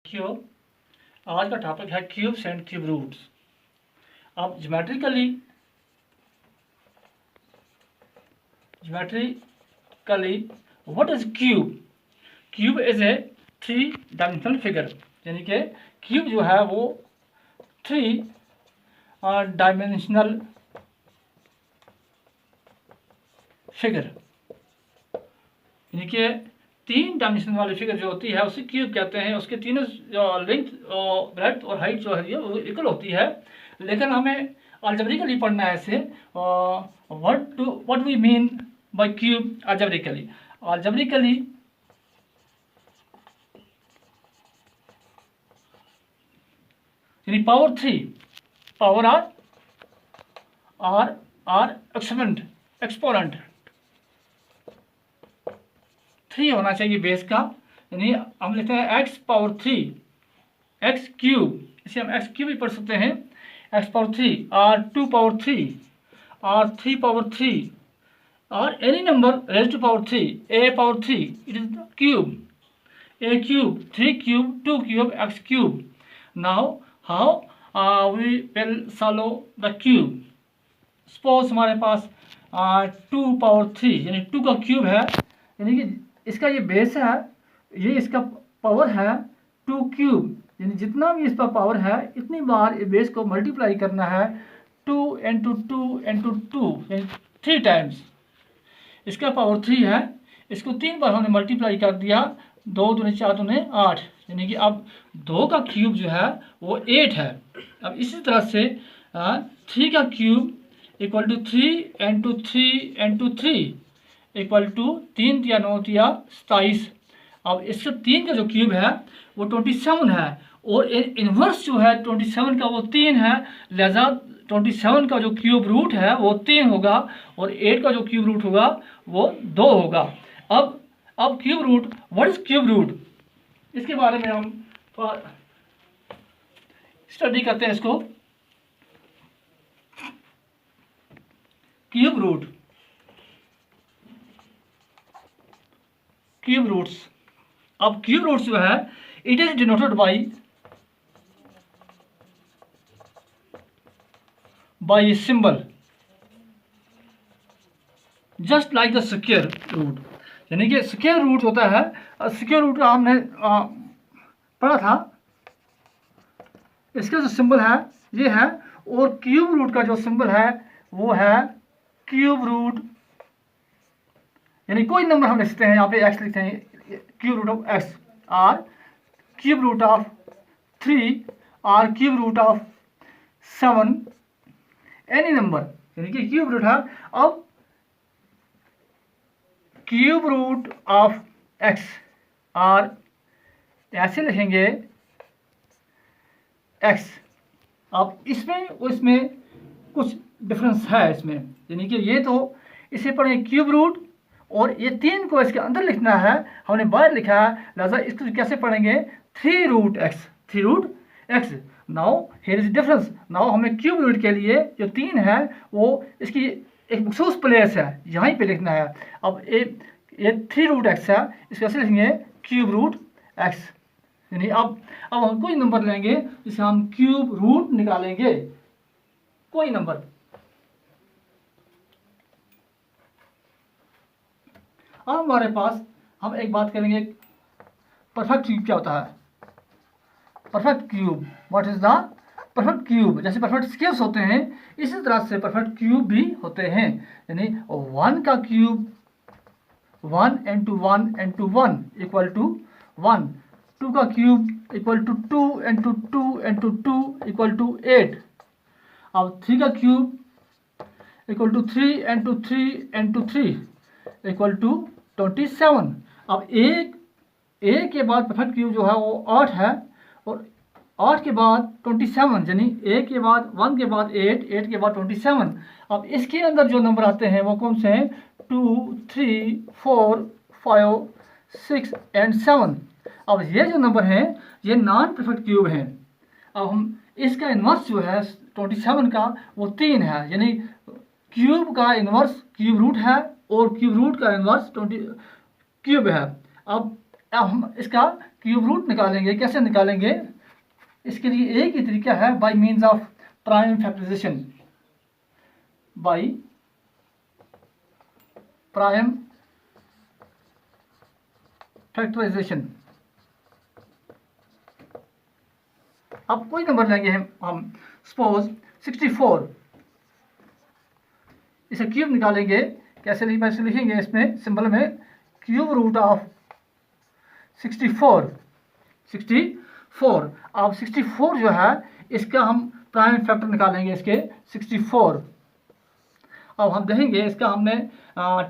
क्यों आज का टॉपिक है क्यूब्स एंड क्यूब रूट्स। अब geometrically what is cube? Cube is a 3 dimensional figure, यानी कि क्यूब जो है वो 3 डायमेंशनल फिगर, यानी कि 3 डायमेंशन वाली फिगर जो होती है उसे क्यूब कहते हैं। उसके तीनों लेंथ, ब्रेड्थ और हाइट जो है वो इक्वल होती है। लेकिन हमें अलजेब्रिकली पढ़ना है इसे। What we mean by cube algebraically यानी पावर 3 पावर आर एक्सपोनेंट 3 होना चाहिए बेस का, यानी हम लिखते हैं x पावर 3 x क्यूब, इसे हम x क्यूब भी पढ़ सकते हैं। x पावर 3 और 2 पावर 3 और 3 पावर 3 और any number raise to power 3 a power 3, it is cube a cube 3 cube 2 cube x cube. Now how we will solve the cube. Suppose हमारे पास 2 पावर 3 यानी 2 का क्यूब है, यानी कि इसका ये बेस है, ये इसका पावर है 2 क्यूब, यानी जितना भी इस पर पावर है इतनी बार इस बेस को मल्टीप्लाई करना है 2 इंटू 2 इंटू 2 यानी 3 टाइम्स। इसका पावर 3 है, इसको 3 बार हमने मल्टीप्लाई कर दिया, 2 दूनी 4 दूनी 8, यानी कि अब 2 का क्यूब जो है वो 8 है। अब इसी तरह से 3 का cube equal to 3 into 3 into 3 equal to 3 या 9 या 27। अब इसका 3 का जो क्यूब है वो 27 है, और इन्वर्स जो है 27 का वो 3 है, लिहाजा 27 का जो क्यूब रूट है वो 3 होगा, और 8 का जो क्यूब रूट होगा वो 2 होगा। अब cube root, what is cube root, इसके बारे में हम स्टडी करते हैं इसको। क्यूब रूट्स, अब क्यूब रूट्स जो है it is denoted by symbol just like the square root, यानी कि स्क्वायर रूट होता है, स्क्वायर रूट हमने पढ़ा था, इसका जो सिंबल है ये है, और क्यूब रूट का जो सिंबल है वो है क्यूब रूट, यानी कोई नंबर हम लिख सकते हैं, यहाँ पे x लिखते हैं, क्यूब रूट ऑफ x और क्यूब रूट ऑफ 3 और cube root of 7, any number, यानी कि क्यूब रूट है। अब क्यूब रूट ऑफ x और ऐसे लिखेंगे x। अब इसमें उसमें कुछ डिफरेंस है इसमें, यानी कि ये तो इसे पढ़ें क्यूब रूट, और ये 3 को इसके अंदर लिखना है, हमने बाहर लिखा है, लिहाजा इसको कैसे पढ़ेंगे 3 root x। Now here is difference. Now हमें क्यूब रूट के लिए जो 3 है वो इसकी एक मखसूस प्लेस है, यहीं पे लिखना है। अब ये 3 रूट x है, इसको कैसे लिखेंगे क्यूब रूट x, यानी अब हम कोई नंबर लेंगे जिसे हम क्यूब रूट निकालेंगे, कोई नंबर। अब हमारे पास हम एक बात करेंगे, परफेक्ट क्यूब क्या होता है। Perfect cube, what is the perfect cube. जैसे परफेक्ट स्क्वायर्स होते हैं इसी तरह से परफेक्ट क्यूब भी होते हैं, यानी 1 का cube 1 into 1 into 1 equal to 1, 2 का cube equal to 2 into 2 into 2 equal to 8। अब 3 का cube equal to 3 into 3 into 3 equal to 27। अब एक के बाद परफेक्ट क्यूब जो है वो 8 है, और 8 के बाद 27, यानी 1 के बाद 1 के बाद 8 के बाद 27। अब इसके अंदर जो नंबर आते हैं वो कौन से हैं 2 3 4 5 6 एंड 7। अब ये जो नंबर हैं ये नॉन परफेक्ट क्यूब हैं। अब हम इसका इन्वर्स जो है 27 का वो 3 है, यानी क्यूब का इन्वर्स क्यूब रूट है, और क्यूब रूट का इन्वर्स 20 क्यूब है। अब हम इसका क्यूब रूट निकालेंगे, कैसे निकालेंगे? इसके लिए एक ही तरीका है, by means of prime factorization, by prime factorization. अब कोई नंबर लेंगे हम सपोज 64, इसे क्यूब निकालेंगे, कैसे लिखेंगे? इसमें सिंबल में क्यूब रूट ऑफ 64। अब 64 जो है इसका हम प्राइम फैक्टर निकालेंगे, इसके 64। अब हम देखेंगे, इसका हमने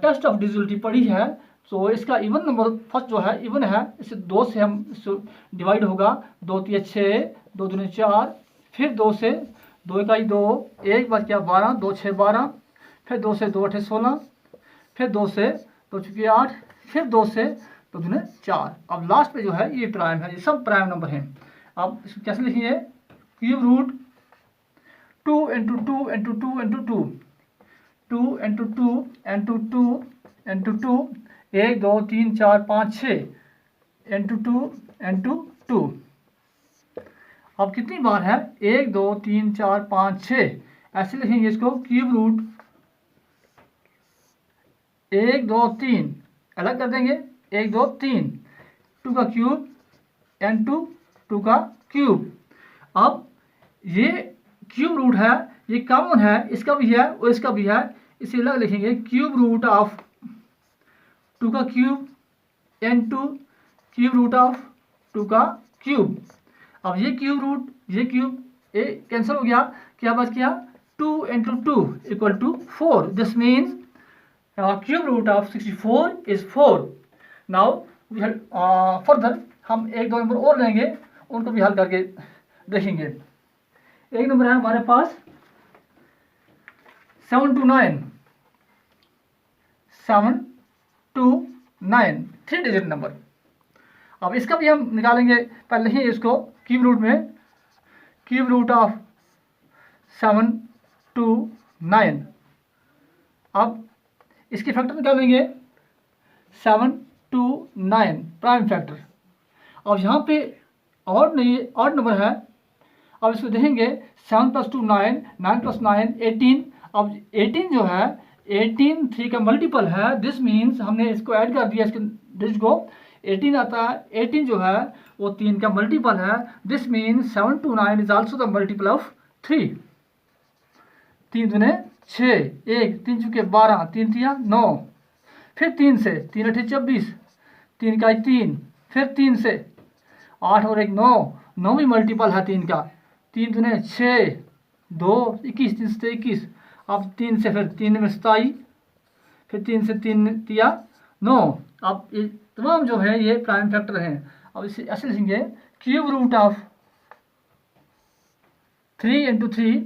टेस्ट ऑफ डिविजिबिलिटी पढ़ी है, तो इसका इवन नंबर फर्स्ट जो है इवन है, इसे 2 से हम डिवाइड होगा, 2 3 6, 2 दूनी 4, फिर 2 से 2 इकाई 2, 1 बच गया 12, 2 6 12, फिर 2 से 2 8 16, फिर 2 से 2 चुकी 8, फिर 2 से 2 दूनी 4। अब लास्ट पे जो है ये प्राइम है, ये सब प्राइम नंबर हैं। अब इसको कैसे लिखिए? Cube root 2 into 2 into 2 into 2, 2 into 2 into 2 into 2, 1 2 3 4 5 6 into 2 into 2। अब कितनी बार है? 1 2 3 4 5 6, ऐसे लिखेंगे इसको। क्यूब रूट 1 2 3 अलग कर देंगे, 1 2 3, 2 का क्यूब इंटू 2 का क्यूब। अब ये क्यूब रूट है, ये कॉमन है, इसका भी है और इसका भी है, इसे अलग लिखेंगे। क्यूब रूट ऑफ 2 का cube into cube root of 2 का क्यूब। अब ये क्यूब रूट, ये क्यूब कैंसिल हो गया, क्या बच गया? 2 into 2 equal to 4। This means cube root of 64 is 4। Now further हम 1 2 नंबर और लेंगे, उनको भी हल करके देखेंगे। एक नंबर है हमारे पास 7 to 9, 7 to 9, 3 डिजिट नंबर। अब इसका भी हम निकालेंगे, पहले ही इसको क्यूब रूट में, क्यूब रूट ऑफ 7 to 9। अब इसके फैक्टर निकालेंगे 7 to 9 प्राइम फैक्टर। अब यहाँ पे ऑड नहीं, ऑड नंबर है। अब इसको देखेंगे 7 + 2 9, 9 + 9 18। अब 18 जो है 18 3 का मल्टीपल है, दिस मीन्स हमने इसको ऐड कर दिया, इसके डिजिट को 18 आता है। 18 जो है वो 3 का मल्टीपल है, this means 7 to 9 is also the multiple of 3। 3 दूने 6, 1 3 चुके 12, 3 3 9, फिर 3 से 3 8 24, 3 का 3, फिर 3 से 8 और 1 9, 9 भी मल्टीपल है 3 का। 3 दूने 6, 2 21, 3 से 21। अब 3 से फिर 3 में 27, फिर 3 से 3 दिया 9। अब ये तमाम जो है ये प्राइम फैक्टर हैं। अब इसे ऐसे लिखेंगे, cube root of 3 into 3,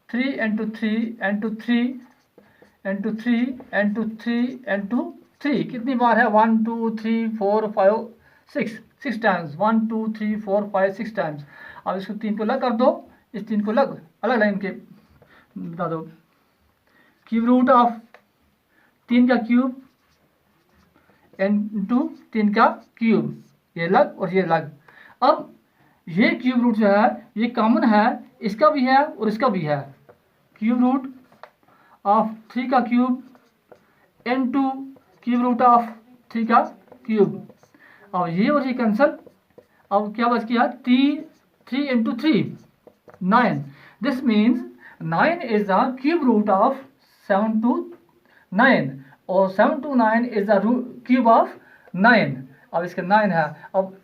3 into 3 into 3 into 3 into 3 into 3। कितनी बार है? 1 2 3 4 5 6, 6 टाइम्स। 1 2 3 4 5 6 टाइम्स। अब इसको 3 को अलग कर दो, इस 3 को अलग अलग लाइन के बता दो। क्यूब रूट ऑफ 3 का क्यूब इंटू 3 का क्यूब, ये अलग और ये अलग। अब ये क्यूब रूट जो है ये कॉमन है, इसका भी है और इसका भी है। क्यूब रूट ऑफ 3 का cube into cube root of 3 का क्यूब। अब ये और ये कैंसल। अब क्या बच गया? 3 into 3 9। This means 9 is the cube root of 7 to 9 और 7 to 9 is the cube of 9। अब इसका 9 है। अब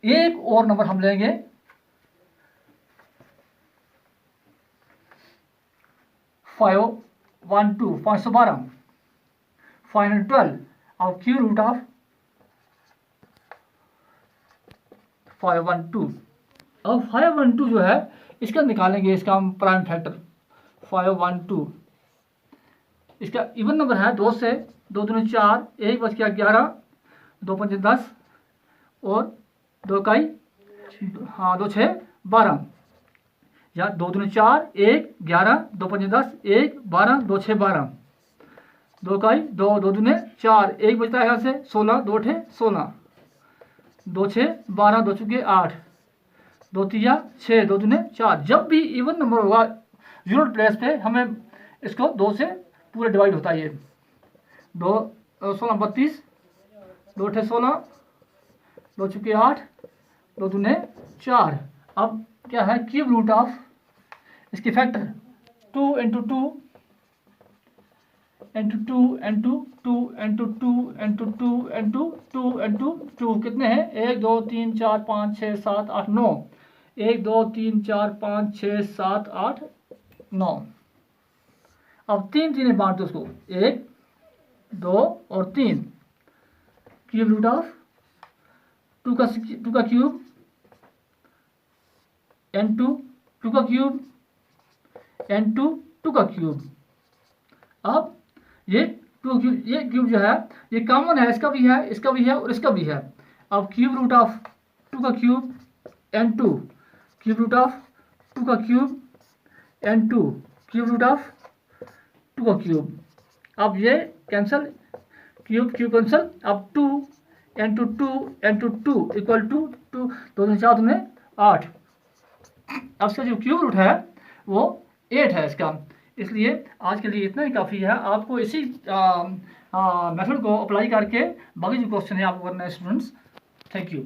एक और नंबर हम लेंगे, फाइव 1 2 512, 512। अब क्यूब रूट ऑफ 512। अब 512 जो है इसका निकालेंगे, इसका हम प्राइम फैक्टर 512। इसका इवन नंबर है 2 से, 2 दूनी 4, 1 बच गया 11, 2 5 10 और 2 इकाई 2 6 12, या 2 दूनी 4, 1 11, 2 5 10, 1 12, 2 6 12, 2 इकाई 2 2 दूने 4, 1 बचता है यहाँ से 16, 2 8 16, 2 6 12, 2 चुके 8, 2 3 6, 2 दूने 4। जब भी इवन नंबर होगा जीरो प्लेस पे हमें इसको 2 से पूरे डिवाइड होता है। ये 2 16 32, 2 8 16, 2 चुके 8, 2 दूने 4। अब क्या है क्यूब रूट ऑफ इसकी factor 2 into 2 into 2 into 2 into 2 into 2 into 2 into 2 कितने हैं 1 2 3 4 5 6 7 8 9। 1 2 3 4 5 6 7 8 9। अब 3 3 बांट दो उसको 1 2 और 3। क्यूब रूट ऑफ 2 का क्यूब n2 2 का क्यूब n2 2 का क्यूब। अब ये 2 क्यूब, ये क्यूब जो है ये कॉमन है, इसका भी है, इसका भी है और इसका भी है। अब क्यूब रूट ऑफ 2 का cube n2, cube root of 2 का cube n2, cube root of 2 का क्यूब। अब ये कैंसल, क्यूब क्यूब कैंसल। अब 2 इंटू 2 इंटू 2 इक्वल टू 2, 2 4 में 8। अब इसका जो क्यूब रूट है वो 8 है इसका। इसलिए आज के लिए इतना ही काफ़ी है। आपको इसी मेथड को अप्लाई करके बाकी जो क्वेश्चन है आपको करना है स्टूडेंट्स। Thank you.